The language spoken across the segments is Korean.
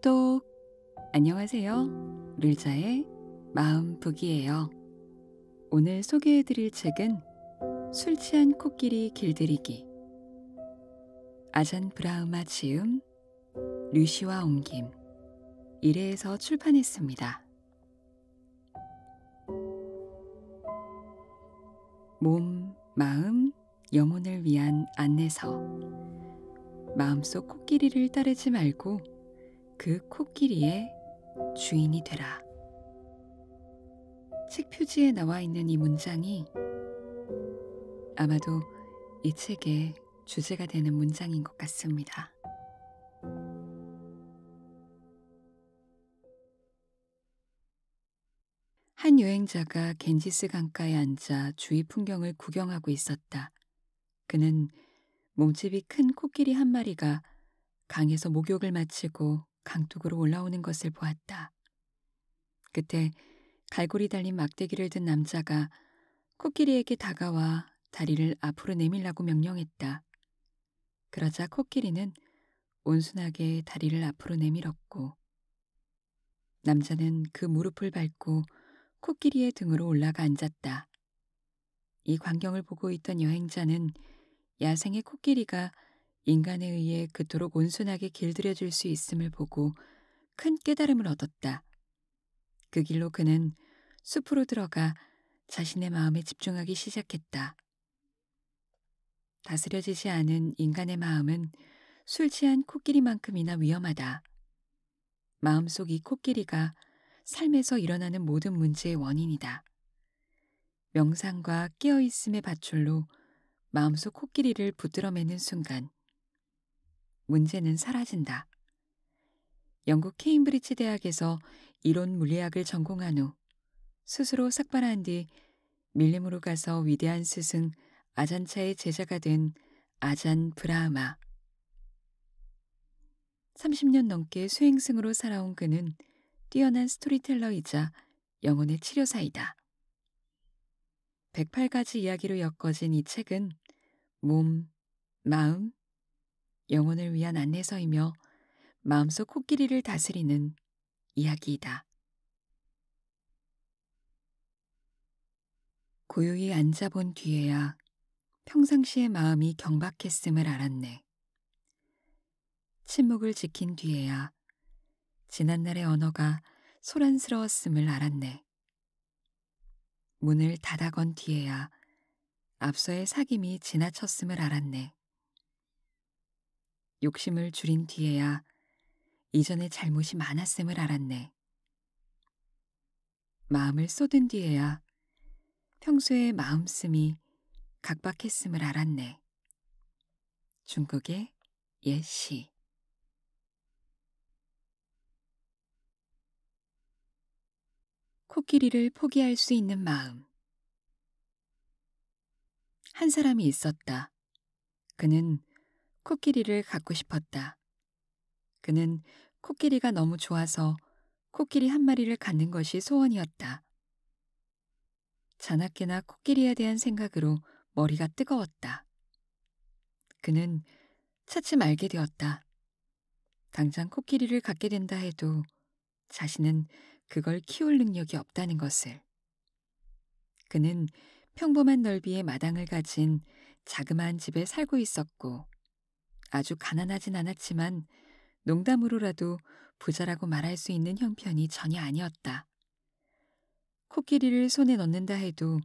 똑똑. 안녕하세요. 룰자의 마음북이에요. 오늘 소개해드릴 책은 술 취한 코끼리 길들이기. 아잔 브라흐마 지음, 류시와 옮김, 이레에서 출판했습니다. 몸, 마음, 영혼을 위한 안내서. 마음속 코끼리를 따르지 말고 그 코끼리의 주인이 되라. 책 표지에 나와 있는 이 문장이 아마도 이 책의 주제가 되는 문장인 것 같습니다. 한 여행자가 겐지스 강가에 앉아 주위 풍경을 구경하고 있었다. 그는 몸집이 큰 코끼리 한 마리가 강에서 목욕을 마치고 강둑으로 올라오는 것을 보았다. 그때 갈고리 달린 막대기를 든 남자가 코끼리에게 다가와 다리를 앞으로 내밀라고 명령했다. 그러자 코끼리는 온순하게 다리를 앞으로 내밀었고 남자는 그 무릎을 밟고 코끼리의 등으로 올라가 앉았다. 이 광경을 보고 있던 여행자는 야생의 코끼리가 인간에 의해 그토록 온순하게 길들여질 수 있음을 보고 큰 깨달음을 얻었다. 그 길로 그는 숲으로 들어가 자신의 마음에 집중하기 시작했다. 다스려지지 않은 인간의 마음은 술 취한 코끼리만큼이나 위험하다. 마음속 이 코끼리가 삶에서 일어나는 모든 문제의 원인이다. 명상과 깨어있음의 밧줄로 마음속 코끼리를 붙들어매는 순간 문제는 사라진다. 영국 케임브리지 대학에서 이론 물리학을 전공한 후 스스로 삭발한 뒤 밀림으로 가서 위대한 스승 아잔차의 제자가 된 아잔 브라흐마. 30년 넘게 수행승으로 살아온 그는 뛰어난 스토리텔러이자 영혼의 치료사이다. 108가지 이야기로 엮어진 이 책은 몸, 마음, 영혼을 위한 안내서이며 마음속 코끼리를 다스리는 이야기이다. 고요히 앉아본 뒤에야 평상시의 마음이 경박했음을 알았네. 침묵을 지킨 뒤에야 지난날의 언어가 소란스러웠음을 알았네. 문을 닫아건 뒤에야 앞서의 사귐이 지나쳤음을 알았네. 욕심을 줄인 뒤에야 이전에 잘못이 많았음을 알았네. 마음을 쏟은 뒤에야 평소의 마음씀이 각박했음을 알았네. 중국의 옛 시. 코끼리를 포기할 수 있는 마음. 한 사람이 있었다. 그는 코끼리를 갖고 싶었다. 그는 코끼리가 너무 좋아서 코끼리 한 마리를 갖는 것이 소원이었다. 자나깨나 코끼리에 대한 생각으로 머리가 뜨거웠다. 그는 차츰 알게 되었다. 당장 코끼리를 갖게 된다 해도 자신은 그걸 키울 능력이 없다는 것을. 그는 평범한 넓이의 마당을 가진 자그마한 집에 살고 있었고 아주 가난하진 않았지만 농담으로라도 부자라고 말할 수 있는 형편이 전혀 아니었다. 코끼리를 손에 넣는다 해도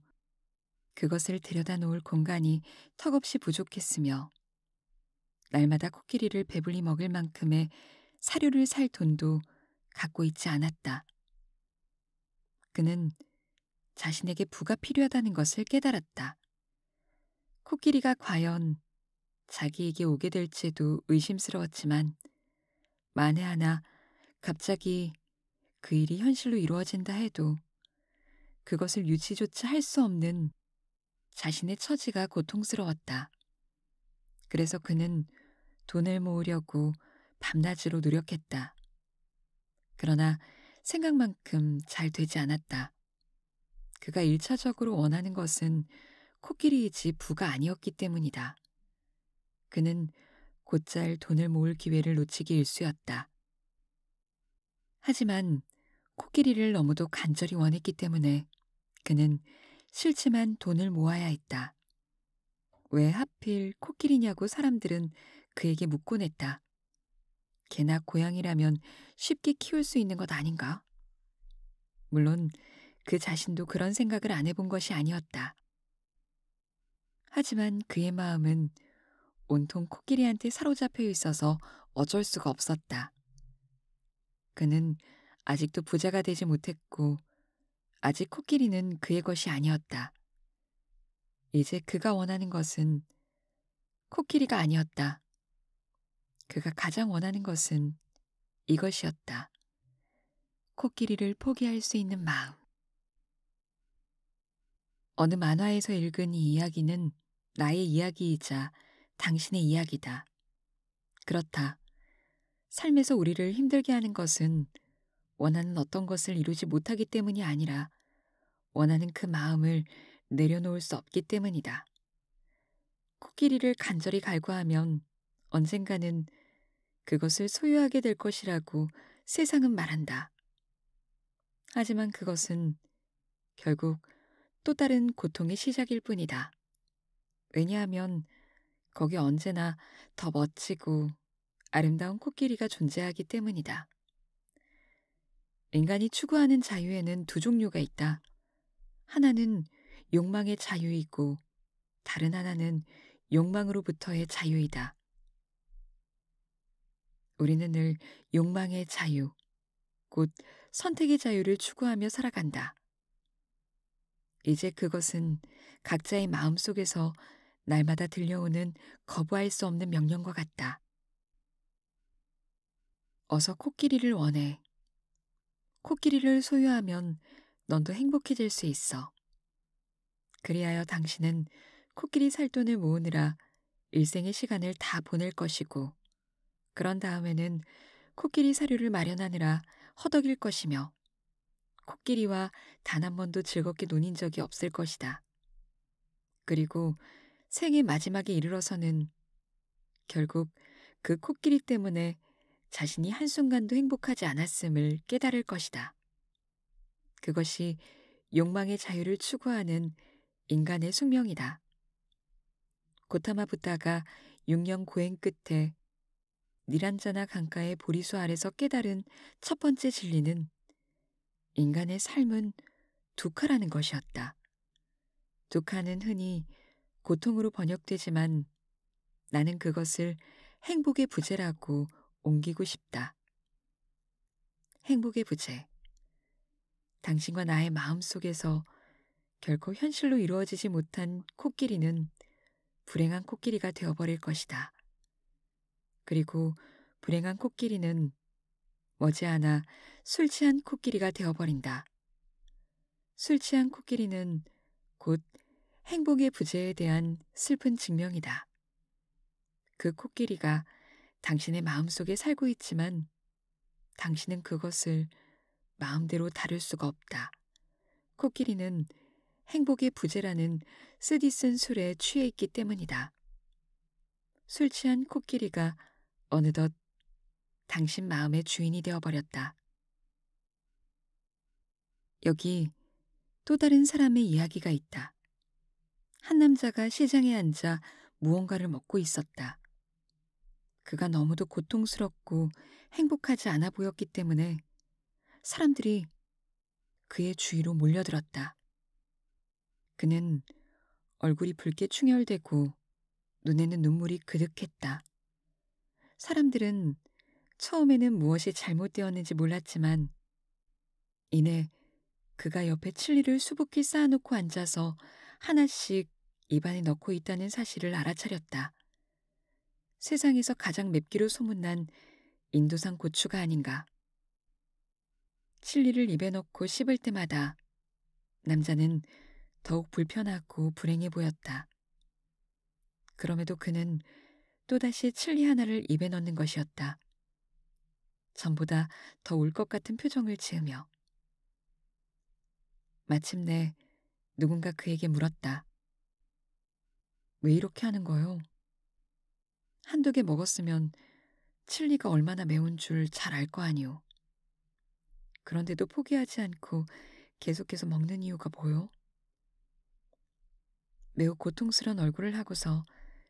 그것을 들여다 놓을 공간이 턱없이 부족했으며 날마다 코끼리를 배불리 먹을 만큼의 사료를 살 돈도 갖고 있지 않았다. 그는 자신에게 부가 필요하다는 것을 깨달았다. 코끼리가 과연 자기에게 오게 될지도 의심스러웠지만 만에 하나 갑자기 그 일이 현실로 이루어진다 해도 그것을 유지조차 할 수 없는 자신의 처지가 고통스러웠다. 그래서 그는 돈을 모으려고 밤낮으로 노력했다. 그러나 생각만큼 잘 되지 않았다. 그가 일차적으로 원하는 것은 코끼리이지 부가 아니었기 때문이다. 그는 곧잘 돈을 모을 기회를 놓치기 일쑤였다. 하지만 코끼리를 너무도 간절히 원했기 때문에 그는 싫지만 돈을 모아야 했다. 왜 하필 코끼리냐고 사람들은 그에게 묻곤 했다. 개나 고양이라면 쉽게 키울 수 있는 것 아닌가? 물론 그 자신도 그런 생각을 안 해본 것이 아니었다. 하지만 그의 마음은 온통 코끼리한테 사로잡혀 있어서 어쩔 수가 없었다. 그는 아직도 부자가 되지 못했고 아직 코끼리는 그의 것이 아니었다. 이제 그가 원하는 것은 코끼리가 아니었다. 그가 가장 원하는 것은 이것이었다. 코끼리를 포기할 수 있는 마음. 어느 만화에서 읽은 이 이야기는 나의 이야기이자 당신의 이야기다. 그렇다. 삶에서 우리를 힘들게 하는 것은 원하는 어떤 것을 이루지 못하기 때문이 아니라 원하는 그 마음을 내려놓을 수 없기 때문이다. 코끼리를 간절히 갈구하면 언젠가는 그것을 소유하게 될 것이라고 세상은 말한다. 하지만 그것은 결국 또 다른 고통의 시작일 뿐이다. 왜냐하면 거기 언제나 더 멋지고 아름다운 코끼리가 존재하기 때문이다. 인간이 추구하는 자유에는 두 종류가 있다. 하나는 욕망의 자유이고 다른 하나는 욕망으로부터의 자유이다. 우리는 늘 욕망의 자유, 곧 선택의 자유를 추구하며 살아간다. 이제 그것은 각자의 마음 속에서 날마다 들려오는 거부할 수 없는 명령과 같다. 어서 코끼리를 원해. 코끼리를 소유하면 넌 더 행복해질 수 있어. 그리하여 당신은 코끼리 살돈을 모으느라 일생의 시간을 다 보낼 것이고, 그런 다음에는 코끼리 사료를 마련하느라 허덕일 것이며, 코끼리와 단 한 번도 즐겁게 논인 적이 없을 것이다. 그리고 생의 마지막에 이르러서는 결국 그 코끼리 때문에 자신이 한순간도 행복하지 않았음을 깨달을 것이다. 그것이 욕망의 자유를 추구하는 인간의 숙명이다. 고타마 부다가 6년 고행 끝에 니란자나 강가의 보리수 아래서 깨달은 첫 번째 진리는 인간의 삶은 두카라는 것이었다. 두카는 흔히 고통으로 번역되지만 나는 그것을 행복의 부재라고 옮기고 싶다. 행복의 부재. 당신과 나의 마음 속에서 결코 현실로 이루어지지 못한 코끼리는 불행한 코끼리가 되어버릴 것이다. 그리고 불행한 코끼리는 머지않아 술 취한 코끼리가 되어버린다. 술 취한 코끼리는 곧 행복의 부재에 대한 슬픈 증명이다. 그 코끼리가 당신의 마음속에 살고 있지만 당신은 그것을 마음대로 다룰 수가 없다. 코끼리는 행복의 부재라는 쓰디쓴 술에 취해 있기 때문이다. 술 취한 코끼리가 어느덧 당신 마음의 주인이 되어버렸다. 여기 또 다른 사람의 이야기가 있다. 한 남자가 시장에 앉아 무언가를 먹고 있었다. 그가 너무도 고통스럽고 행복하지 않아 보였기 때문에 사람들이 그의 주위로 몰려들었다. 그는 얼굴이 붉게 충혈되고 눈에는 눈물이 그득했다. 사람들은 처음에는 무엇이 잘못되었는지 몰랐지만 이내 그가 옆에 칠리를 수북히 쌓아놓고 앉아서 하나씩 입안에 넣고 있다는 사실을 알아차렸다. 세상에서 가장 맵기로 소문난 인도산 고추가 아닌가. 칠리를 입에 넣고 씹을 때마다 남자는 더욱 불편하고 불행해 보였다. 그럼에도 그는 또다시 칠리 하나를 입에 넣는 것이었다. 전보다 더 울 것 같은 표정을 지으며. 마침내 누군가 그에게 물었다. 왜 이렇게 하는 거요? 한두 개 먹었으면 칠리가 얼마나 매운 줄 잘 알 거 아니오. 그런데도 포기하지 않고 계속해서 먹는 이유가 뭐요? 매우 고통스러운 얼굴을 하고서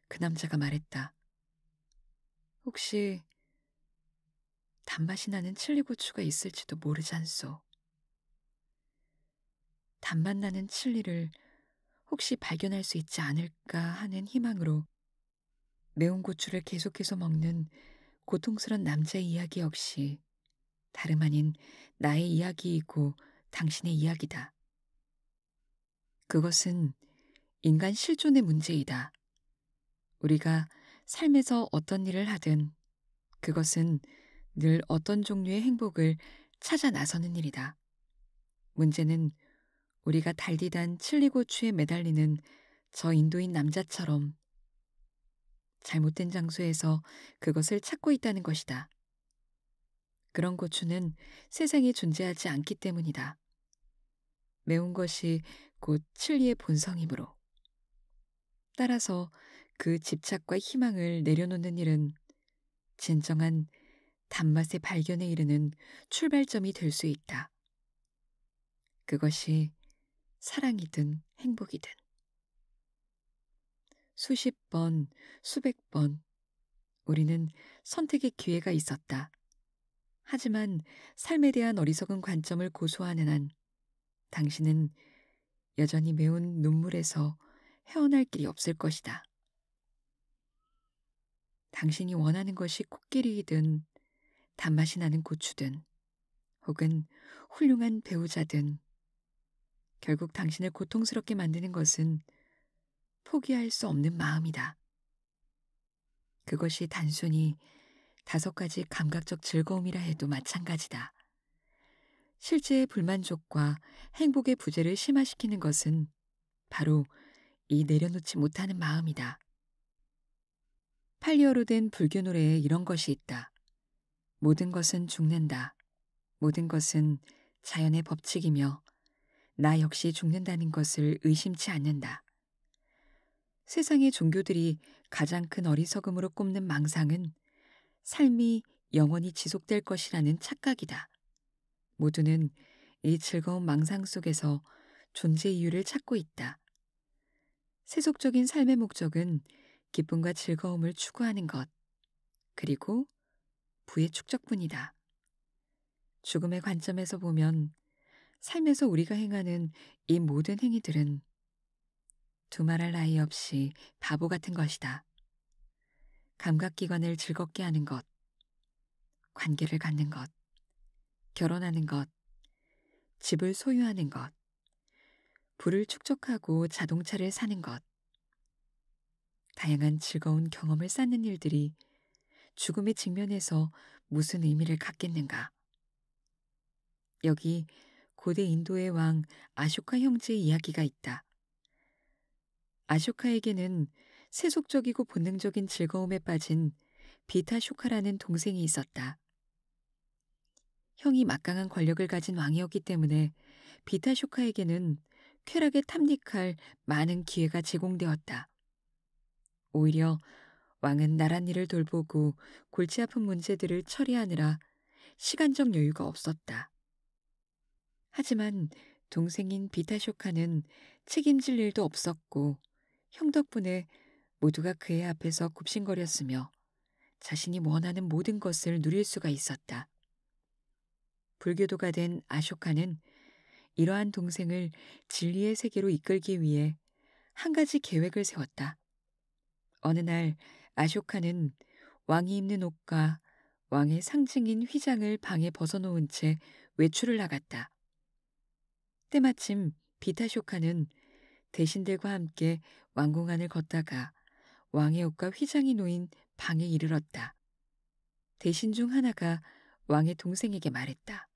그 남자가 말했다. 혹시 단맛이 나는 칠리고추가 있을지도 모르잖소. 단맛 나는 칠리를 혹시 발견할 수 있지 않을까 하는 희망으로 매운 고추를 계속해서 먹는 고통스런 남자의 이야기 역시 다름 아닌 나의 이야기이고 당신의 이야기다. 그것은 인간 실존의 문제이다. 우리가 삶에서 어떤 일을 하든 그것은 늘 어떤 종류의 행복을 찾아 나서는 일이다. 문제는 우리가 달디단 칠리고추에 매달리는 저 인도인 남자처럼 잘못된 장소에서 그것을 찾고 있다는 것이다. 그런 고추는 세상에 존재하지 않기 때문이다. 매운 것이 곧 칠리의 본성이므로. 따라서 그 집착과 희망을 내려놓는 일은 진정한 단맛의 발견에 이르는 출발점이 될 수 있다. 그것이 사랑이든 행복이든. 수십 번, 수백 번 우리는 선택의 기회가 있었다. 하지만 삶에 대한 어리석은 관점을 고수하는 한 당신은 여전히 매운 눈물에서 헤어날 길이 없을 것이다. 당신이 원하는 것이 코끼리이든 단맛이 나는 고추든 혹은 훌륭한 배우자든 결국 당신을 고통스럽게 만드는 것은 포기할 수 없는 마음이다. 그것이 단순히 5가지 감각적 즐거움이라 해도 마찬가지다. 실제의 불만족과 행복의 부재를 심화시키는 것은 바로 이 내려놓지 못하는 마음이다. 팔리어로 된 불교 노래에 이런 것이 있다. 모든 것은 죽는다. 모든 것은 자연의 법칙이며 나 역시 죽는다는 것을 의심치 않는다. 세상의 종교들이 가장 큰 어리석음으로 꼽는 망상은 삶이 영원히 지속될 것이라는 착각이다. 모두는 이 즐거운 망상 속에서 존재 이유를 찾고 있다. 세속적인 삶의 목적은 기쁨과 즐거움을 추구하는 것, 그리고 부의 축적뿐이다. 죽음의 관점에서 보면 삶에서 우리가 행하는 이 모든 행위들은 두말할 나위 없이 바보 같은 것이다. 감각기관을 즐겁게 하는 것, 관계를 갖는 것, 결혼하는 것, 집을 소유하는 것, 부를 축적하고 자동차를 사는 것, 다양한 즐거운 경험을 쌓는 일들이 죽음의 직면에서 무슨 의미를 갖겠는가? 여기 고대 인도의 왕 아쇼카 형제의 이야기가 있다. 아쇼카에게는 세속적이고 본능적인 즐거움에 빠진 비타쇼카라는 동생이 있었다. 형이 막강한 권력을 가진 왕이었기 때문에 비타쇼카에게는 쾌락에 탐닉할 많은 기회가 제공되었다. 오히려 왕은 나랏 일을 돌보고 골치 아픈 문제들을 처리하느라 시간적 여유가 없었다. 하지만 동생인 비타쇼카는 책임질 일도 없었고 형 덕분에 모두가 그의 앞에서 굽신거렸으며 자신이 원하는 모든 것을 누릴 수가 있었다. 불교도가 된 아쇼카는 이러한 동생을 진리의 세계로 이끌기 위해 한 가지 계획을 세웠다. 어느 날 아쇼카는 왕이 입는 옷과 왕의 상징인 휘장을 방에 벗어놓은 채 외출을 나갔다. 때마침 비타쇼카는 대신들과 함께 왕궁안을 걷다가 왕의 옷과 휘장이 놓인 방에 이르렀다. 대신 중 하나가 왕의 동생에게 말했다.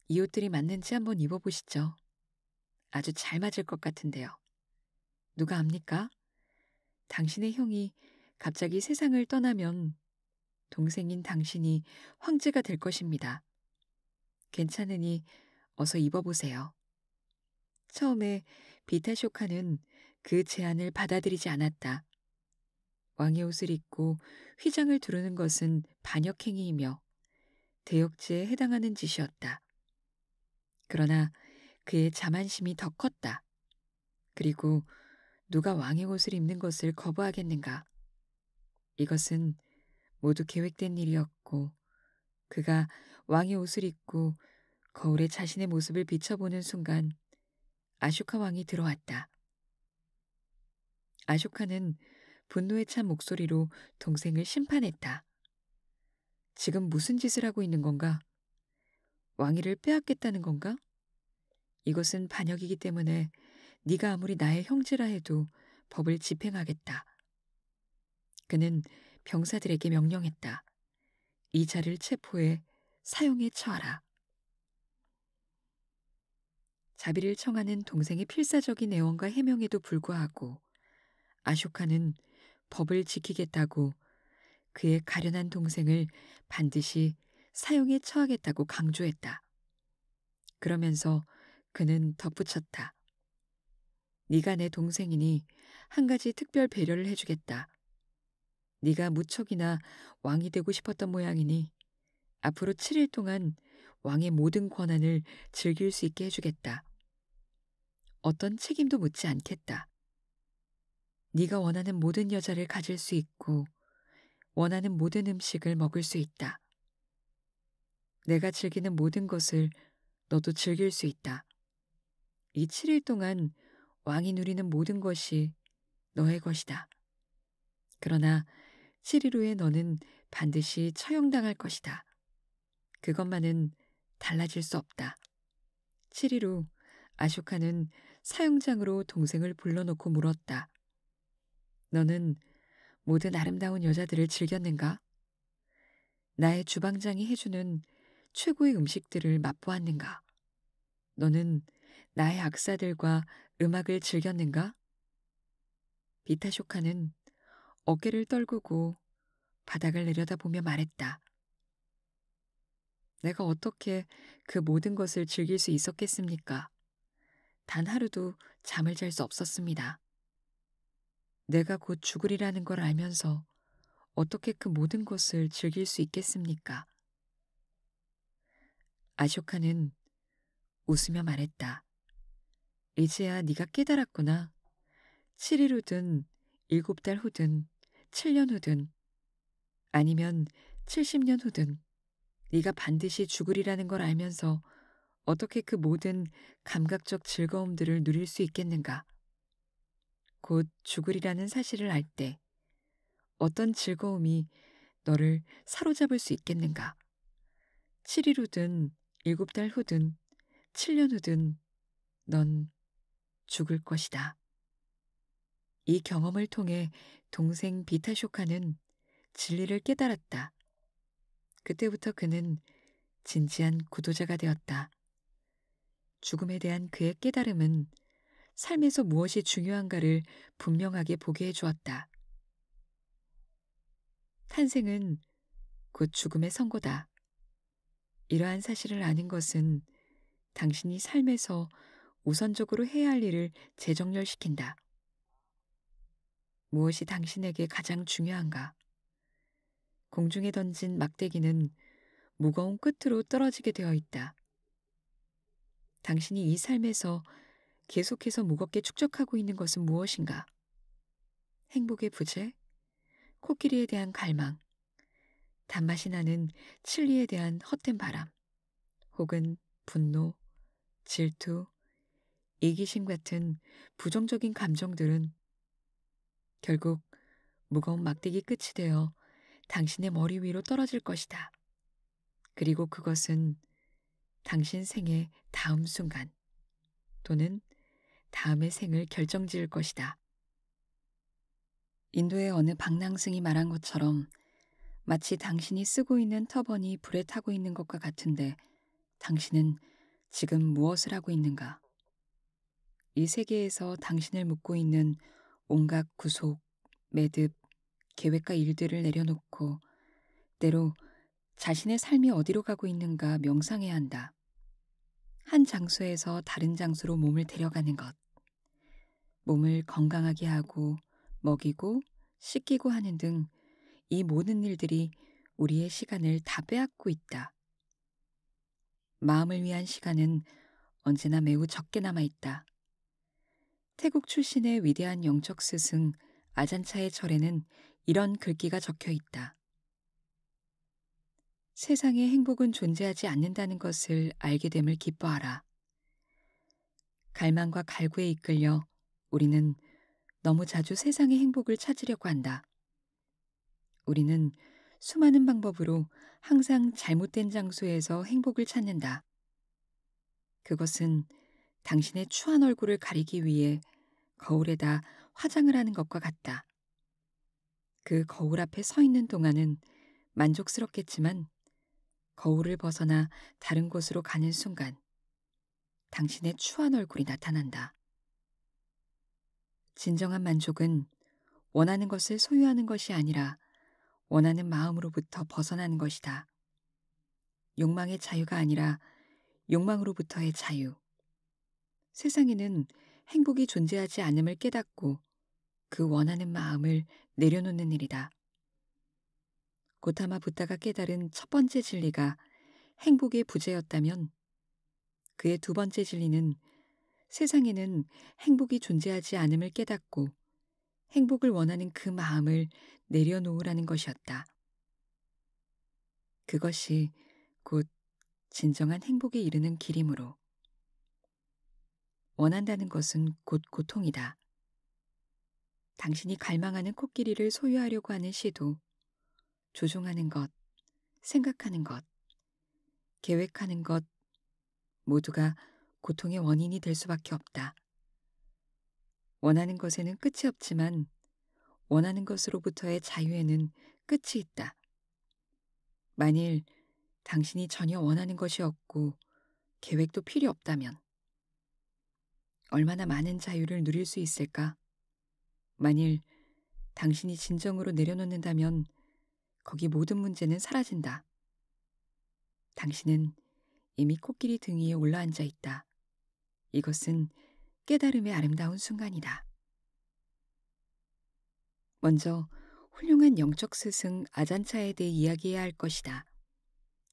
이 옷들이 맞는지 한번 입어보시죠. 아주 잘 맞을 것 같은데요. 누가 압니까? 당신의 형이 갑자기 세상을 떠나면 동생인 당신이 황제가 될 것입니다. 괜찮으니 어서 입어보세요. 처음에 비타쇼카는 그 제안을 받아들이지 않았다. 왕의 옷을 입고 휘장을 두르는 것은 반역행위이며 대역죄에 해당하는 짓이었다. 그러나 그의 자만심이 더 컸다. 그리고 누가 왕의 옷을 입는 것을 거부하겠는가? 이것은 모두 계획된 일이었고 그가 왕의 옷을 입고 거울에 자신의 모습을 비춰보는 순간 아쇼카 왕이 들어왔다. 아쇼카는 분노에 찬 목소리로 동생을 심판했다. 지금 무슨 짓을 하고 있는 건가? 왕위를 빼앗겠다는 건가? 이것은 반역이기 때문에 네가 아무리 나의 형제라 해도 법을 집행하겠다. 그는 병사들에게 명령했다. 이 자를 체포해 사형에 처하라. 자비를 청하는 동생의 필사적인 애원과 해명에도 불구하고 아쇼카는 법을 지키겠다고 그의 가련한 동생을 반드시 사형에 처하겠다고 강조했다. 그러면서 그는 덧붙였다. 네가 내 동생이니 한 가지 특별 배려를 해주겠다. 네가 무척이나 왕이 되고 싶었던 모양이니 앞으로 7일 동안 왕의 모든 권한을 즐길 수 있게 해주겠다. 어떤 책임도 묻지 않겠다. 네가 원하는 모든 여자를 가질 수 있고 원하는 모든 음식을 먹을 수 있다. 내가 즐기는 모든 것을 너도 즐길 수 있다. 이 7일 동안 왕이 누리는 모든 것이 너의 것이다. 그러나 7일 후에 너는 반드시 처형당할 것이다. 그것만은 달라질 수 없다. 7일 후 아쇼카는 사형장으로 동생을 불러놓고 물었다. 너는 모든 아름다운 여자들을 즐겼는가? 나의 주방장이 해주는 최고의 음식들을 맛보았는가? 너는 나의 악사들과 음악을 즐겼는가? 비타쇼카는 어깨를 떨구고 바닥을 내려다보며 말했다. 내가 어떻게 그 모든 것을 즐길 수 있었겠습니까? 단 하루도 잠을 잘 수 없었습니다. 내가 곧 죽으리라는 걸 알면서 어떻게 그 모든 것을 즐길 수 있겠습니까? 아쇼카는 웃으며 말했다. 이제야 네가 깨달았구나. 7일 후든 7달 후든 7년 후든 아니면 70년 후든 네가 반드시 죽으리라는 걸 알면서 어떻게 그 모든 감각적 즐거움들을 누릴 수 있겠는가? 곧 죽으리라는 사실을 알 때 어떤 즐거움이 너를 사로잡을 수 있겠는가? 7일 후든 7달 후든 7년 후든 넌 죽을 것이다. 이 경험을 통해 동생 비타쇼카는 진리를 깨달았다. 그때부터 그는 진지한 구도자가 되었다. 죽음에 대한 그의 깨달음은 삶에서 무엇이 중요한가를 분명하게 보게 해주었다. 탄생은 곧 죽음의 선고다. 이러한 사실을 아는 것은 당신이 삶에서 우선적으로 해야 할 일을 재정렬시킨다. 무엇이 당신에게 가장 중요한가? 공중에 던진 막대기는 무거운 끝으로 떨어지게 되어 있다. 당신이 이 삶에서 계속해서 무겁게 축적하고 있는 것은 무엇인가? 행복의 부재, 코끼리에 대한 갈망, 단맛이 나는 칠리에 대한 헛된 바람, 혹은 분노, 질투, 이기심 같은 부정적인 감정들은 결국 무거운 막대기 끝이 되어 당신의 머리 위로 떨어질 것이다. 그리고 그것은 당신 생의 다음 순간 또는 다음의 생을 결정지을 것이다. 인도의 어느 방랑승이 말한 것처럼 마치 당신이 쓰고 있는 터번이 불에 타고 있는 것과 같은데 당신은 지금 무엇을 하고 있는가? 이 세계에서 당신을 묶고 있는 온갖 구속, 매듭, 계획과 일들을 내려놓고 때로 자신의 삶이 어디로 가고 있는가 명상해야 한다. 한 장소에서 다른 장소로 몸을 데려가는 것. 몸을 건강하게 하고 먹이고 씻기고 하는 등 이 모든 일들이 우리의 시간을 다 빼앗고 있다. 마음을 위한 시간은 언제나 매우 적게 남아 있다. 태국 출신의 위대한 영적 스승 아잔차의 절에는 이런 글귀가 적혀 있다. 세상에 행복은 존재하지 않는다는 것을 알게 됨을 기뻐하라. 갈망과 갈구에 이끌려 우리는 너무 자주 세상의 행복을 찾으려고 한다. 우리는 수많은 방법으로 항상 잘못된 장소에서 행복을 찾는다. 그것은 당신의 추한 얼굴을 가리기 위해 거울에다 화장을 하는 것과 같다. 그 거울 앞에 서 있는 동안은 만족스럽겠지만 거울을 벗어나 다른 곳으로 가는 순간 당신의 추한 얼굴이 나타난다. 진정한 만족은 원하는 것을 소유하는 것이 아니라 원하는 마음으로부터 벗어나는 것이다. 욕망의 자유가 아니라 욕망으로부터의 자유. 세상에는 행복이 존재하지 않음을 깨닫고 그 원하는 마음을 내려놓는 일이다. 고타마 붓다가 깨달은 첫 번째 진리가 행복의 부재였다면 그의 두 번째 진리는 세상에는 행복이 존재하지 않음을 깨닫고 행복을 원하는 그 마음을 내려놓으라는 것이었다. 그것이 곧 진정한 행복에 이르는 길이므로 원한다는 것은 곧 고통이다. 당신이 갈망하는 코끼리를 소유하려고 하는 시도, 조종하는 것, 생각하는 것, 계획하는 것 모두가 고통의 원인이 될 수밖에 없다. 원하는 것에는 끝이 없지만 원하는 것으로부터의 자유에는 끝이 있다. 만일 당신이 전혀 원하는 것이 없고 계획도 필요 없다면 얼마나 많은 자유를 누릴 수 있을까? 만일 당신이 진정으로 내려놓는다면 거기 모든 문제는 사라진다. 당신은 이미 코끼리 등 위에 올라앉아 있다. 이것은 깨달음의 아름다운 순간이다. 먼저 훌륭한 영적 스승 아잔차에 대해 이야기해야 할 것이다.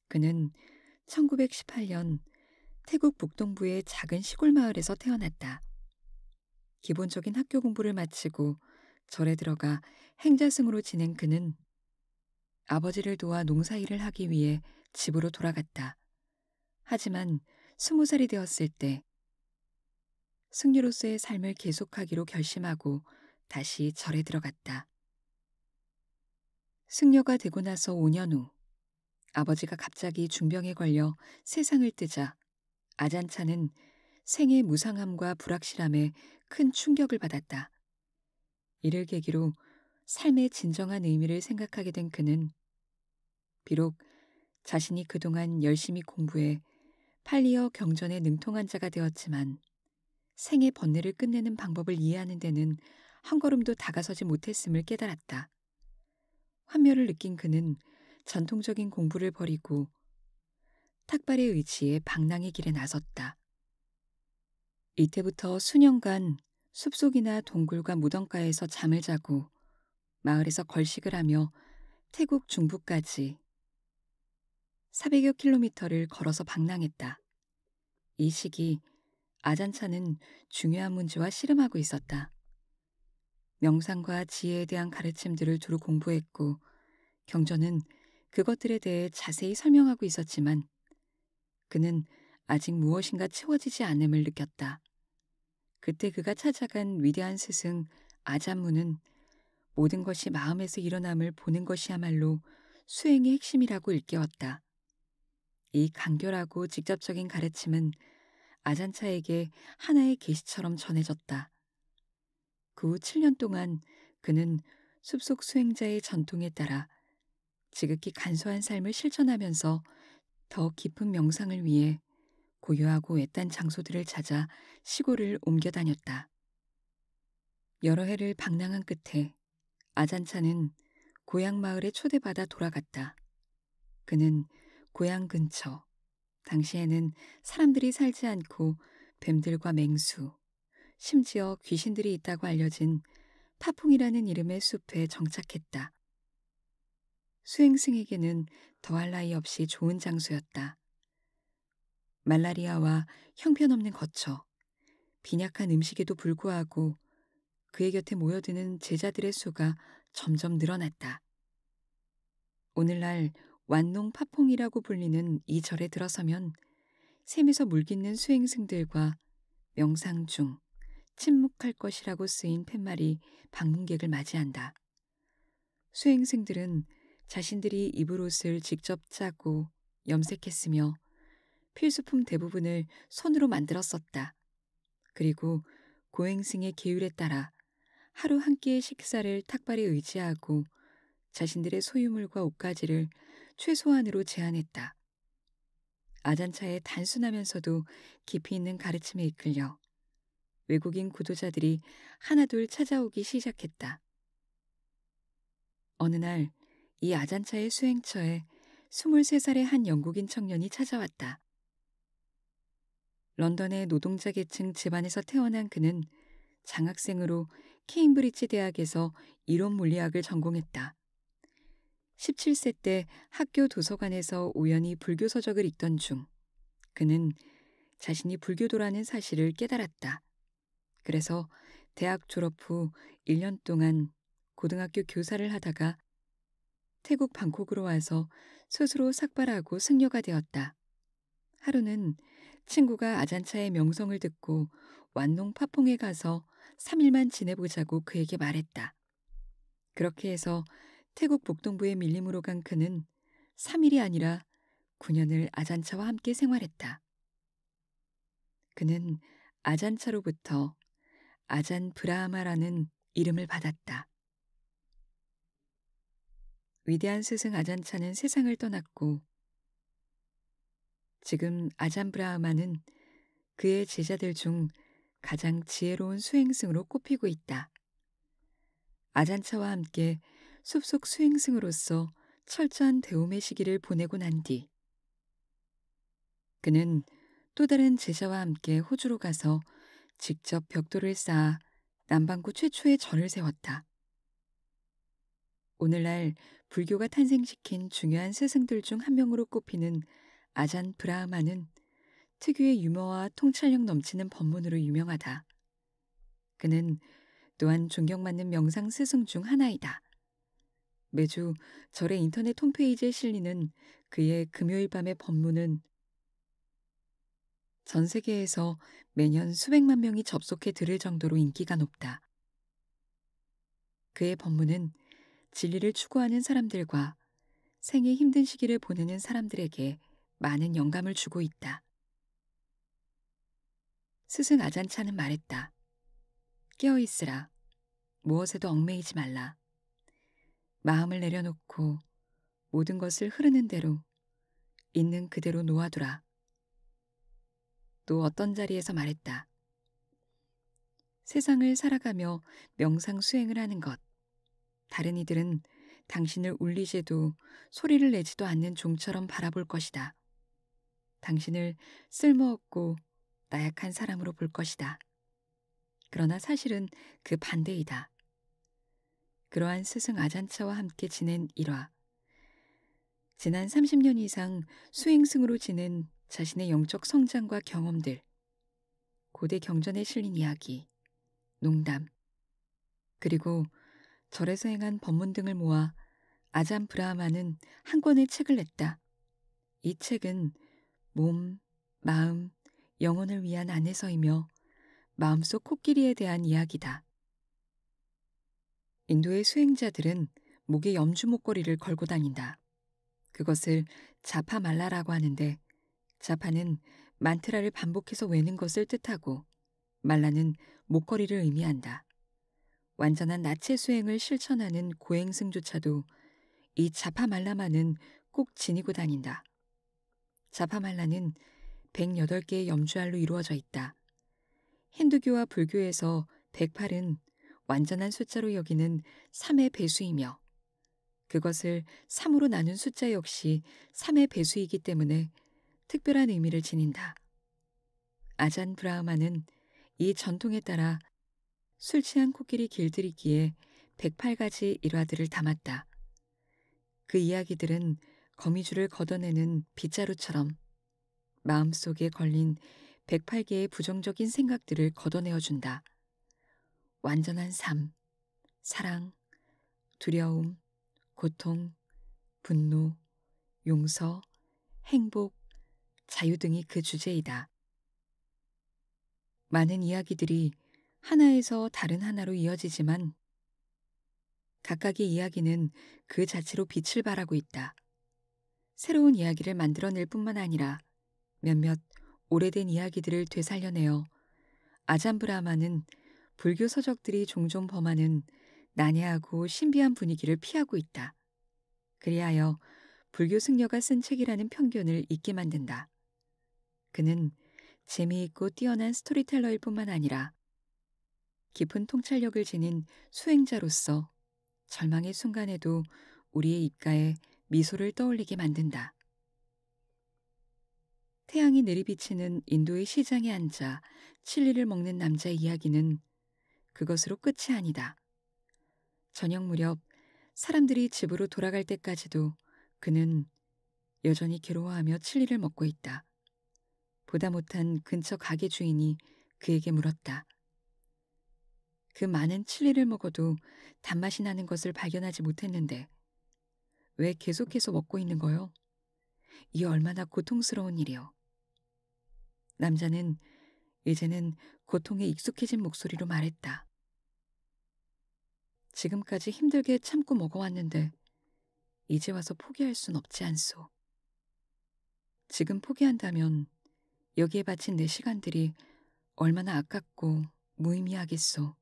그는 1918년 태국 북동부의 작은 시골 마을에서 태어났다. 기본적인 학교 공부를 마치고 절에 들어가 행자승으로 지낸 그는 아버지를 도와 농사일을 하기 위해 집으로 돌아갔다. 하지만 20살이 되었을 때 승려로서의 삶을 계속하기로 결심하고 다시 절에 들어갔다. 승려가 되고 나서 5년 후 아버지가 갑자기 중병에 걸려 세상을 뜨자 아잔차는 생의 무상함과 불확실함에 큰 충격을 받았다. 이를 계기로 삶의 진정한 의미를 생각하게 된 그는 비록 자신이 그동안 열심히 공부해 팔리어 경전에 능통한 자가 되었지만 생의 번뇌를 끝내는 방법을 이해하는 데는 한 걸음도 다가서지 못했음을 깨달았다. 환멸을 느낀 그는 전통적인 공부를 버리고 탁발의 의지에 방랑의 길에 나섰다. 이때부터 수년간 숲속이나 동굴과 무덤가에서 잠을 자고 마을에서 걸식을 하며 태국 중부까지 400여 킬로미터를 걸어서 방랑했다. 이 시기 아잔차는 중요한 문제와 씨름하고 있었다. 명상과 지혜에 대한 가르침들을 두루 공부했고 경전은 그것들에 대해 자세히 설명하고 있었지만 그는 아직 무엇인가 채워지지 않음을 느꼈다. 그때 그가 찾아간 위대한 스승 아잔무는 모든 것이 마음에서 일어남을 보는 것이야말로 수행의 핵심이라고 일깨웠다. 이 간결하고 직접적인 가르침은 아잔차에게 하나의 계시처럼 전해졌다. 그 후 7년 동안 그는 숲속 수행자의 전통에 따라 지극히 간소한 삶을 실천하면서 더 깊은 명상을 위해 고요하고 외딴 장소들을 찾아 시골을 옮겨 다녔다. 여러 해를 방랑한 끝에 아잔차는 고향 마을에 초대받아 돌아갔다. 그는 고향 근처, 당시에는 사람들이 살지 않고 뱀들과 맹수, 심지어 귀신들이 있다고 알려진 파풍이라는 이름의 숲에 정착했다. 수행승에게는 더할 나위 없이 좋은 장소였다. 말라리아와 형편없는 거처, 빈약한 음식에도 불구하고 그의 곁에 모여드는 제자들의 수가 점점 늘어났다. 오늘날 완농 파퐁이라고 불리는 이 절에 들어서면 샘에서 물깃는 수행승들과 명상 중 침묵할 것이라고 쓰인 팻말이 방문객을 맞이한다. 수행승들은 자신들이 입을 옷을 직접 짜고 염색했으며 필수품 대부분을 손으로 만들었었다. 그리고 고행승의 계율에 따라 하루 한 끼의 식사를 탁발에 의지하고 자신들의 소유물과 옷가지를 최소한으로 제한했다. 아잔차의 단순하면서도 깊이 있는 가르침에 이끌려 외국인 구도자들이 하나둘 찾아오기 시작했다. 어느 날 이 아잔차의 수행처에 23살의 한 영국인 청년이 찾아왔다. 런던의 노동자 계층 집안에서 태어난 그는 장학생으로 케임브리지 대학에서 이론 물리학을 전공했다. 17세 때 학교 도서관에서 우연히 불교 서적을 읽던 중 그는 자신이 불교도라는 사실을 깨달았다. 그래서 대학 졸업 후 1년 동안 고등학교 교사를 하다가 태국 방콕으로 와서 스스로 삭발하고 승려가 되었다. 하루는 친구가 아잔차의 명성을 듣고 완농 파퐁에 가서 3일만 지내보자고 그에게 말했다. 그렇게 해서 태국 북동부의 밀림으로 간 그는 3일이 아니라 9년을 아잔차와 함께 생활했다. 그는 아잔차로부터 아잔 브라하마라는 이름을 받았다. 위대한 스승 아잔차는 세상을 떠났고 지금 아잔 브라하마는 그의 제자들 중 가장 지혜로운 수행승으로 꼽히고 있다. 아잔차와 함께 숲속 수행승으로서 철저한 배움의 시기를 보내고 난 뒤 그는 또 다른 제자와 함께 호주로 가서 직접 벽돌을 쌓아 남반구 최초의 절을 세웠다. 오늘날 불교가 탄생시킨 중요한 스승들 중 한 명으로 꼽히는 아잔 브라하마는 특유의 유머와 통찰력 넘치는 법문으로 유명하다. 그는 또한 존경받는 명상 스승 중 하나이다. 매주 절의 인터넷 홈페이지에 실리는 그의 금요일 밤의 법문은 전 세계에서 매년 수백만 명이 접속해 들을 정도로 인기가 높다. 그의 법문은 진리를 추구하는 사람들과 생의 힘든 시기를 보내는 사람들에게 많은 영감을 주고 있다. 스승 아잔차는 말했다. 깨어있으라. 무엇에도 얽매이지 말라. 마음을 내려놓고 모든 것을 흐르는 대로 있는 그대로 놓아두라. 또 어떤 자리에서 말했다. 세상을 살아가며 명상 수행을 하는 것. 다른 이들은 당신을 울리지도 소리를 내지도 않는 종처럼 바라볼 것이다. 당신을 쓸모없고 나약한 사람으로 볼 것이다. 그러나 사실은 그 반대이다. 그러한 스승 아잔차와 함께 지낸 일화. 지난 30년 이상 수행승으로 지낸 자신의 영적 성장과 경험들. 고대 경전에 실린 이야기, 농담, 그리고 절에서 행한 법문 등을 모아 아잔 브라하마는 한 권의 책을 냈다. 이 책은 몸, 마음, 영혼을 위한 안에서이며 마음속 코끼리에 대한 이야기다. 인도의 수행자들은 목에 염주 목걸이를 걸고 다닌다. 그것을 자파 말라라고 하는데 자파는 만트라를 반복해서 외는 것을 뜻하고 말라는 목걸이를 의미한다. 완전한 나체 수행을 실천하는 고행승조차도 이 자파 말라만은 꼭 지니고 다닌다. 자파 말라는 108개의 염주알로 이루어져 있다. 힌두교와 불교에서 108은 완전한 숫자로 여기는 3의 배수이며 그것을 3으로 나눈 숫자 역시 3의 배수이기 때문에 특별한 의미를 지닌다. 아잔 브라하마는 이 전통에 따라 술 취한 코끼리 길들이기에 108가지 일화들을 담았다. 그 이야기들은 거미줄을 걷어내는 빗자루처럼 마음속에 걸린 108개의 부정적인 생각들을 걷어내어준다. 완전한 삶, 사랑, 두려움, 고통, 분노, 용서, 행복, 자유 등이 그 주제이다. 많은 이야기들이 하나에서 다른 하나로 이어지지만 각각의 이야기는 그 자체로 빛을 발하고 있다. 새로운 이야기를 만들어낼 뿐만 아니라 몇몇 오래된 이야기들을 되살려내어 아잠브라마는 불교 서적들이 종종 범하는 난해하고 신비한 분위기를 피하고 있다. 그리하여 불교 승려가 쓴 책이라는 편견을 잊게 만든다. 그는 재미있고 뛰어난 스토리텔러일 뿐만 아니라 깊은 통찰력을 지닌 수행자로서 절망의 순간에도 우리의 입가에 미소를 떠올리게 만든다. 태양이 내리비치는 인도의 시장에 앉아 칠리를 먹는 남자의 이야기는 그것으로 끝이 아니다. 저녁 무렵 사람들이 집으로 돌아갈 때까지도 그는 여전히 괴로워하며 칠리를 먹고 있다. 보다 못한 근처 가게 주인이 그에게 물었다. 그 많은 칠리를 먹어도 단맛이 나는 것을 발견하지 못했는데 왜 계속해서 먹고 있는 거요? 이 얼마나 고통스러운 일이요. 남자는 이제는 고통에 익숙해진 목소리로 말했다. 지금까지 힘들게 참고 먹어왔는데 이제 와서 포기할 순 없지 않소. 지금 포기한다면 여기에 바친 내 시간들이 얼마나 아깝고 무의미하겠소.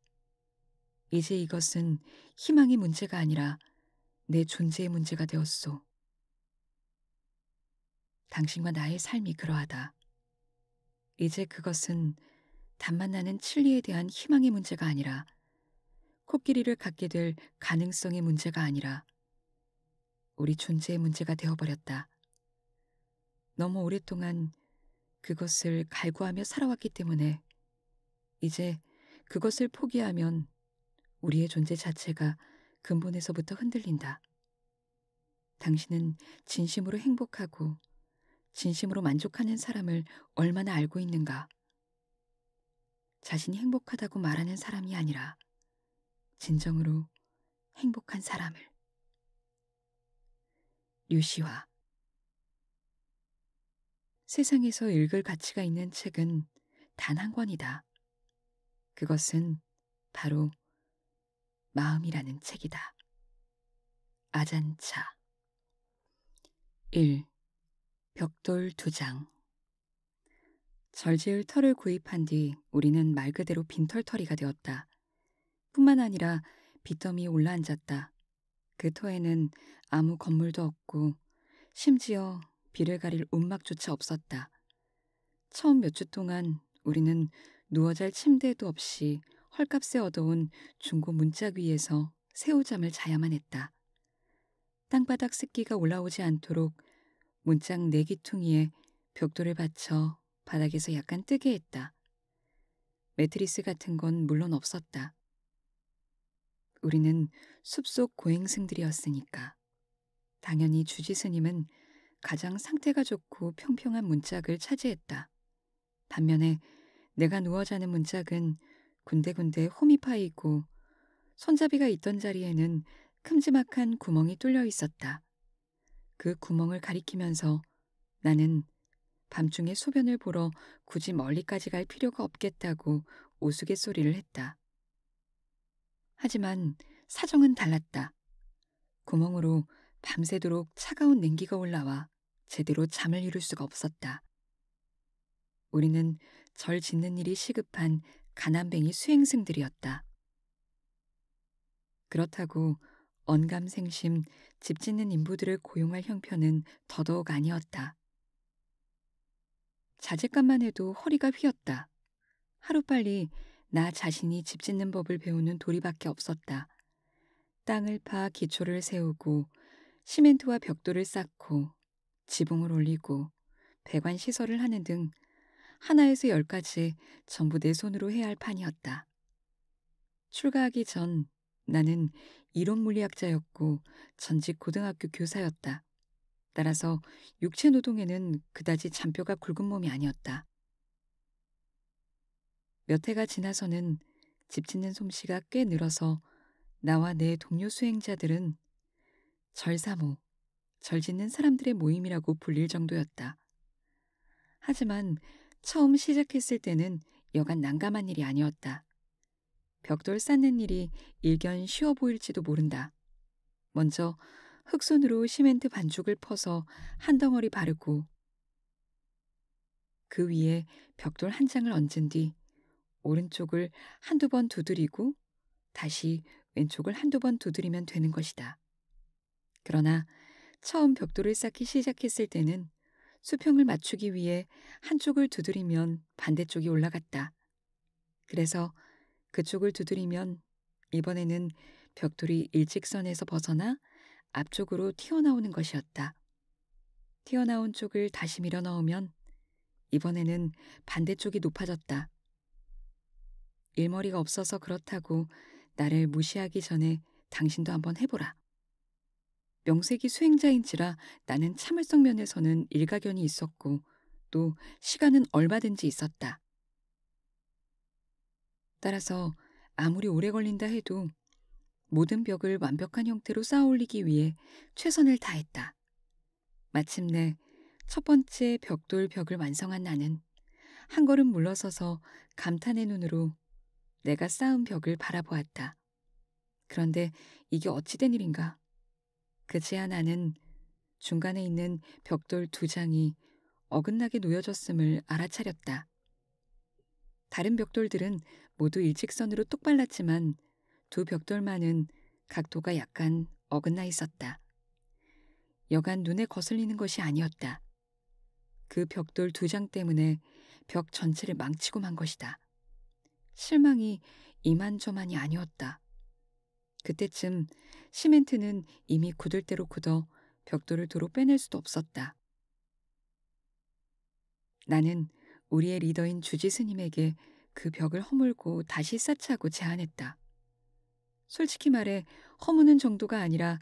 이제 이것은 희망의 문제가 아니라 내 존재의 문제가 되었소. 당신과 나의 삶이 그러하다. 이제 그것은 단맛 나는 칠리에 대한 희망의 문제가 아니라 코끼리를 갖게 될 가능성의 문제가 아니라 우리 존재의 문제가 되어버렸다. 너무 오랫동안 그것을 갈구하며 살아왔기 때문에 이제 그것을 포기하면 우리의 존재 자체가 근본에서부터 흔들린다. 당신은 진심으로 행복하고 진심으로 만족하는 사람을 얼마나 알고 있는가? 자신이 행복하다고 말하는 사람이 아니라 진정으로 행복한 사람을. 류시화. 세상에서 읽을 가치가 있는 책은 단 한 권이다. 그것은 바로 마음이라는 책이다. 아잔차. 1. 벽돌 2장. 절지을 털을 구입한 뒤 우리는 말 그대로 빈털터리가 되었다. 뿐만 아니라 빚더미에 올라앉았다. 그 터에는 아무 건물도 없고 심지어 비를 가릴 움막조차 없었다. 처음 몇 주 동안 우리는 누워 잘 침대도 없이 헐값에 얻어온 중고 문짝 위에서 새우잠을 자야만 했다. 땅바닥 습기가 올라오지 않도록 문짝 4기퉁이에 벽돌을 받쳐 바닥에서 약간 뜨게 했다. 매트리스 같은 건 물론 없었다. 우리는 숲속 고행승들이었으니까. 당연히 주지 스님은 가장 상태가 좋고 평평한 문짝을 차지했다. 반면에 내가 누워 자는 문짝은 군데군데 홈이 파이고 손잡이가 있던 자리에는 큼지막한 구멍이 뚫려 있었다. 그 구멍을 가리키면서 나는 밤중에 소변을 보러 굳이 멀리까지 갈 필요가 없겠다고 우스갯소리를 했다. 하지만 사정은 달랐다. 구멍으로 밤새도록 차가운 냉기가 올라와 제대로 잠을 이룰 수가 없었다. 우리는 절 짓는 일이 시급한 가난뱅이 수행승들이었다. 그렇다고 언감생심 집 짓는 인부들을 고용할 형편은 더더욱 아니었다. 자제값만 해도 허리가 휘었다. 하루빨리 나 자신이 집 짓는 법을 배우는 도리밖에 없었다. 땅을 파 기초를 세우고 시멘트와 벽돌을 쌓고 지붕을 올리고 배관 시설을 하는 등 하나에서 10까지 전부 내 손으로 해야 할 판이었다. 출가하기 전 나는 이론 물리학자였고 전직 고등학교 교사였다. 따라서 육체 노동에는 그다지 잔뼈가 굵은 몸이 아니었다. 몇 해가 지나서는 집 짓는 솜씨가 꽤 늘어서 나와 내 동료 수행자들은 절사모, 절 짓는 사람들의 모임이라고 불릴 정도였다. 하지만 처음 시작했을 때는 여간 난감한 일이 아니었다. 벽돌 쌓는 일이 일견 쉬워 보일지도 모른다. 먼저 흙손으로 시멘트 반죽을 퍼서 한 덩어리 바르고 그 위에 벽돌 한 장을 얹은 뒤 오른쪽을 한두 번 두드리고 다시 왼쪽을 한두 번 두드리면 되는 것이다. 그러나 처음 벽돌을 쌓기 시작했을 때는 수평을 맞추기 위해 한쪽을 두드리면 반대쪽이 올라갔다. 그래서 그쪽을 두드리면 이번에는 벽돌이 일직선에서 벗어나 앞쪽으로 튀어나오는 것이었다. 튀어나온 쪽을 다시 밀어 넣으면 이번에는 반대쪽이 높아졌다. 일머리가 없어서 그렇다고 나를 무시하기 전에 당신도 한번 해보라. 명색이 수행자인지라 나는 참을성 면에서는 일가견이 있었고 또 시간은 얼마든지 있었다. 따라서 아무리 오래 걸린다 해도 모든 벽을 완벽한 형태로 쌓아 올리기 위해 최선을 다했다. 마침내 첫 번째 벽돌 벽을 완성한 나는 한 걸음 물러서서 감탄의 눈으로 내가 쌓은 벽을 바라보았다. 그런데 이게 어찌된 일인가? 그제야 나는 중간에 있는 벽돌 두 장이 어긋나게 놓여졌음을 알아차렸다. 다른 벽돌들은 모두 일직선으로 똑 발랐지만 두 벽돌만은 각도가 약간 어긋나 있었다. 여간 눈에 거슬리는 것이 아니었다. 그 벽돌 두 장 때문에 벽 전체를 망치고 만 것이다. 실망이 이만저만이 아니었다. 그때쯤 시멘트는 이미 굳을 대로 굳어 벽돌을 도로 빼낼 수도 없었다. 나는 우리의 리더인 주지 스님에게 그 벽을 허물고 다시 쌓자고 제안했다. 솔직히 말해 허무는 정도가 아니라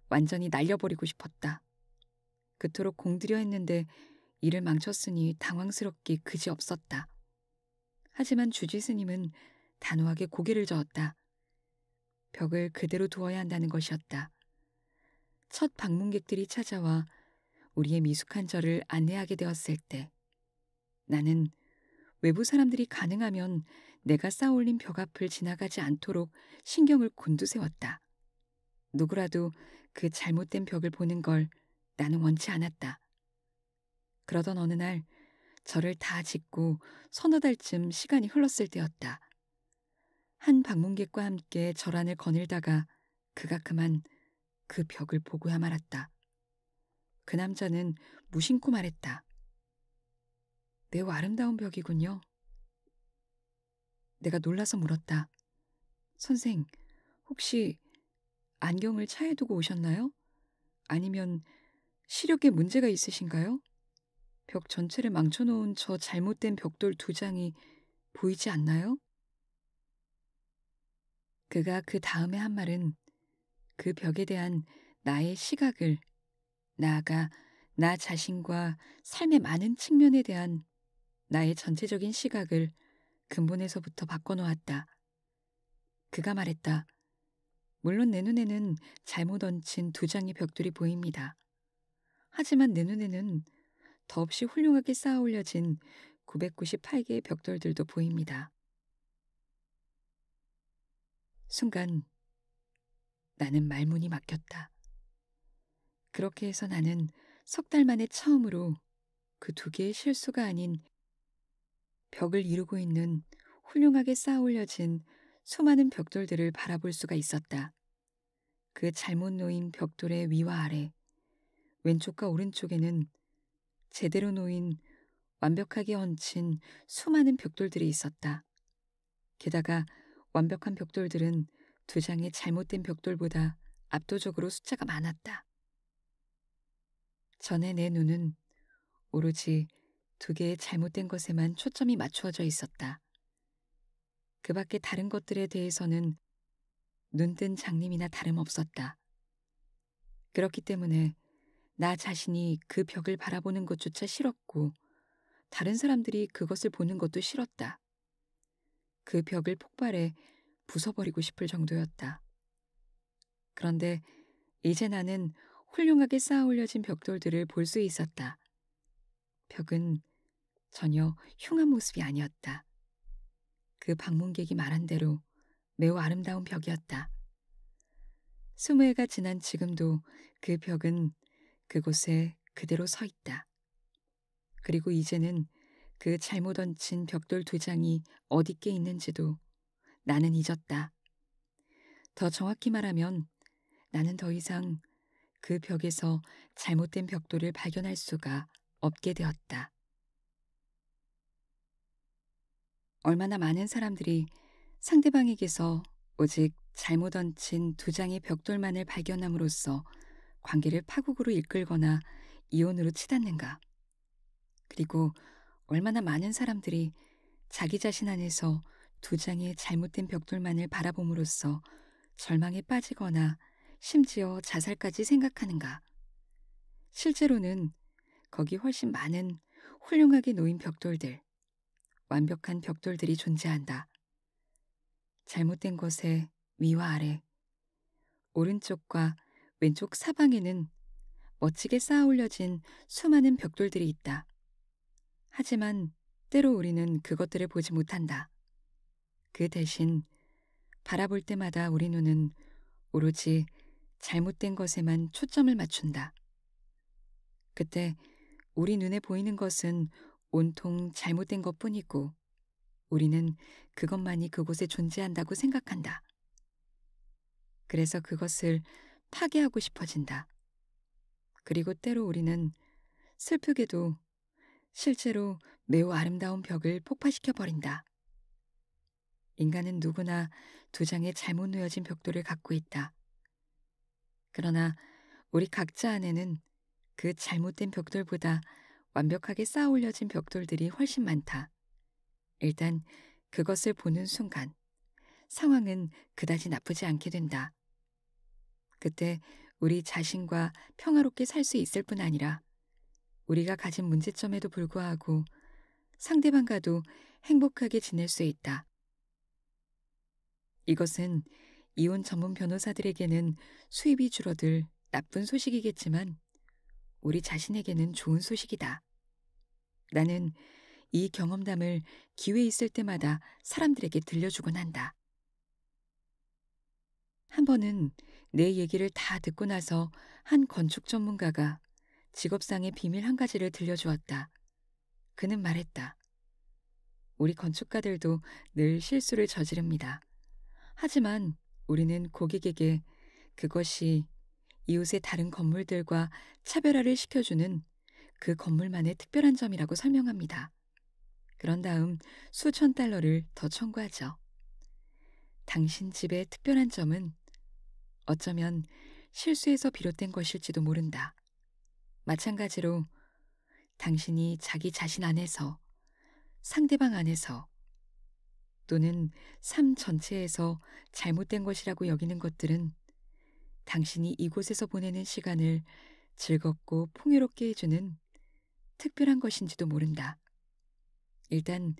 완전히 날려버리고 싶었다. 그토록 공들여 했는데 일을 망쳤으니 당황스럽기 그지없었다. 하지만 주지 스님은 단호하게 고개를 저었다. 벽을 그대로 두어야 한다는 것이었다. 첫 방문객들이 찾아와 우리의 미숙한 절을 안내하게 되었을 때 나는 외부 사람들이 가능하면 내가 쌓아올린 벽 앞을 지나가지 않도록 신경을 곤두세웠다. 누구라도 그 잘못된 벽을 보는 걸 나는 원치 않았다. 그러던 어느 날 절을 다 짓고 서너 달쯤 시간이 흘렀을 때였다. 한 방문객과 함께 절 안을 거닐다가 그가 그만 그 벽을 보고야 말았다. 그 남자는 무심코 말했다. 매우 아름다운 벽이군요. 내가 놀라서 물었다. 선생, 혹시 안경을 차에 두고 오셨나요? 아니면 시력에 문제가 있으신가요? 벽 전체를 망쳐놓은 저 잘못된 벽돌 두 장이 보이지 않나요? 그가 그 다음에 한 말은 그 벽에 대한 나의 시각을, 나아가 나 자신과 삶의 많은 측면에 대한 나의 전체적인 시각을 근본에서부터 바꿔놓았다. 그가 말했다. 물론 내 눈에는 잘못 얹힌 두 장의 벽돌이 보입니다. 하지만 내 눈에는 더없이 훌륭하게 쌓아 올려진 998개의 벽돌들도 보입니다. 순간 나는 말문이 막혔다. 그렇게 해서 나는 석 달 만에 처음으로 그 두 개의 실수가 아닌 벽을 이루고 있는 훌륭하게 쌓아 올려진 수많은 벽돌들을 바라볼 수가 있었다. 그 잘못 놓인 벽돌의 위와 아래, 왼쪽과 오른쪽에는 제대로 놓인 완벽하게 얹힌 수많은 벽돌들이 있었다. 게다가 완벽한 벽돌들은 두 장의 잘못된 벽돌보다 압도적으로 숫자가 많았다. 전에 내 눈은 오로지 두 개의 잘못된 것에만 초점이 맞추어져 있었다. 그 밖에 다른 것들에 대해서는 눈뜬 장님이나 다름없었다. 그렇기 때문에 나 자신이 그 벽을 바라보는 것조차 싫었고 다른 사람들이 그것을 보는 것도 싫었다. 그 벽을 폭발해 부숴버리고 싶을 정도였다. 그런데 이제 나는 훌륭하게 쌓아 올려진 벽돌들을 볼 수 있었다. 벽은 전혀 흉한 모습이 아니었다. 그 방문객이 말한 대로 매우 아름다운 벽이었다. 20해가 지난 지금도 그 벽은 그곳에 그대로 서 있다. 그리고 이제는 그 잘못 얹힌 벽돌 2장이 어디께 있는지도 나는 잊었다. 더 정확히 말하면 나는 더 이상 그 벽에서 잘못된 벽돌을 발견할 수가 없게 되었다. 얼마나 많은 사람들이 상대방에게서 오직 잘못 얹힌 2장의 벽돌만을 발견함으로써 관계를 파국으로 이끌거나 이혼으로 치닫는가. 그리고 얼마나 많은 사람들이 자기 자신 안에서 2장의 잘못된 벽돌만을 바라봄으로써 절망에 빠지거나 심지어 자살까지 생각하는가. 실제로는 거기 훨씬 많은 훌륭하게 놓인 벽돌들, 완벽한 벽돌들이 존재한다. 잘못된 것의 위와 아래, 오른쪽과 왼쪽 사방에는 멋지게 쌓아 올려진 수많은 벽돌들이 있다. 하지만 때로 우리는 그것들을 보지 못한다. 그 대신 바라볼 때마다 우리 눈은 오로지 잘못된 것에만 초점을 맞춘다. 그때 우리 눈에 보이는 것은 온통 잘못된 것뿐이고 우리는 그것만이 그곳에 존재한다고 생각한다. 그래서 그것을 파괴하고 싶어진다. 그리고 때로 우리는 슬프게도 실제로 매우 아름다운 벽을 폭파시켜 버린다. 인간은 누구나 2장의 잘못 놓여진 벽돌을 갖고 있다. 그러나 우리 각자 안에는 그 잘못된 벽돌보다 완벽하게 쌓아 올려진 벽돌들이 훨씬 많다. 일단 그것을 보는 순간 상황은 그다지 나쁘지 않게 된다. 그때 우리 자신과 평화롭게 살 수 있을 뿐 아니라 우리가 가진 문제점에도 불구하고 상대방과도 행복하게 지낼 수 있다. 이것은 이혼 전문 변호사들에게는 수입이 줄어들 나쁜 소식이겠지만 우리 자신에게는 좋은 소식이다. 나는 이 경험담을 기회 있을 때마다 사람들에게 들려주곤 한다. 한 번은 내 얘기를 다 듣고 나서 한 건축 전문가가 직업상의 비밀 한 가지를 들려주었다. 그는 말했다. 우리 건축가들도 늘 실수를 저지릅니다. 하지만 우리는 고객에게 그것이 이웃의 다른 건물들과 차별화를 시켜주는 그 건물만의 특별한 점이라고 설명합니다. 그런 다음 수천 달러를 더 청구하죠. 당신 집의 특별한 점은 어쩌면 실수에서 비롯된 것일지도 모른다. 마찬가지로 당신이 자기 자신 안에서, 상대방 안에서 또는 삶 전체에서 잘못된 것이라고 여기는 것들은 당신이 이곳에서 보내는 시간을 즐겁고 풍요롭게 해주는 특별한 것인지도 모른다. 일단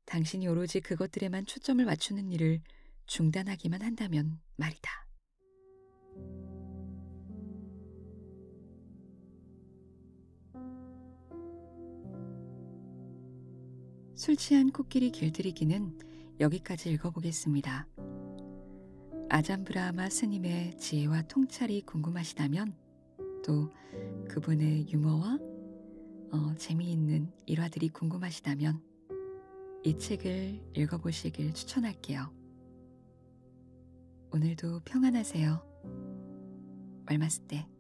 당신이 오로지 그것들에만 초점을 맞추는 일을 중단하기만 한다면 말이다. 술 취한 코끼리 길들이기는 여기까지 읽어보겠습니다. 아잠브라마 스님의 지혜와 통찰이 궁금하시다면 또 그분의 유머와 재미있는 일화들이 궁금하시다면 이 책을 읽어보시길 추천할게요. 오늘도 평안하세요. 왈마스테.